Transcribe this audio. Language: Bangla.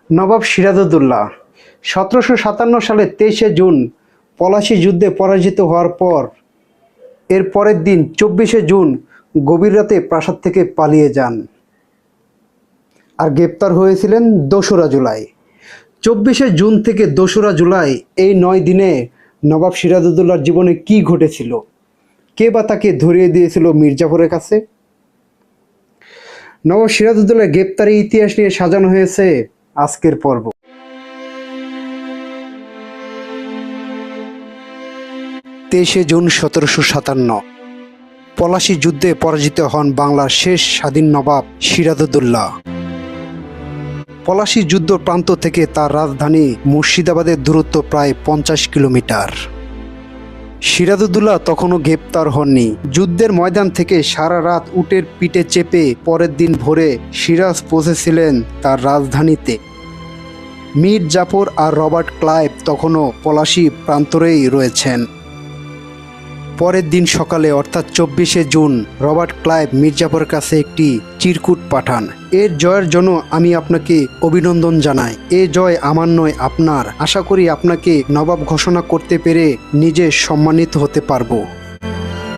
নবাব সিরাজউদ্দৌলা 1757 সালের 23শে জুন পলাশী যুদ্ধে পরাজিত হওয়ার পর এর পরের দিন 24শে জুন গভীর রাতে প্রাসাদ থেকে পালিয়ে যান আর গ্রেপ্তার হয়েছিলেন 2রা জুলাই। 24শে জুন থেকে 2রা জুলাই এই 9 দিনে নবাব সিরাজউদ্দৌলার জীবনে কি ঘটেছিল, কে বা তাকে ধরিয়ে দিয়েছিল মীর জাফরের কাছে? নবাব সিরাজউদ্দৌলার গ্রেপ্তারের ইতিহাস নিয়ে সাজানো হয়েছে আজকের পর্ব। 23শে জুন 1757 পলাশী যুদ্ধে পরাজিত হন বাংলার শেষ স্বাধীন নবাব সিরাজউদ্দৌলা। পলাশী যুদ্ধ প্রান্ত থেকে তার রাজধানী মুর্শিদাবাদের দূরত্ব প্রায় 50 কিলোমিটার। সিরাজউদ্দৌলা তখনও গ্রেপ্তার হননি। যুদ্ধের ময়দান থেকে সারা রাত উটের পিঠে চেপে পরের দিন ভোরে সিরাজ পৌঁছেছিলেন তার রাজধানীতে। মীর জাফর আর রবার্ট ক্লাইভ তখনও পলাশী প্রান্তরেই রয়েছেন। পরের দিন সকালে অর্থাৎ 24শে জুন রবার্ট ক্লাইভ মীর জাফরের কাছে একটি চিরকুট পাঠান। এর জয়ের জন্য আমি আপনাকে অভিনন্দন জানাই। এ জয় আমার নয়, আপনার। আশা করি আপনাকে নবাব ঘোষণা করতে পেরে নিজে সম্মানিত হতে পারবো।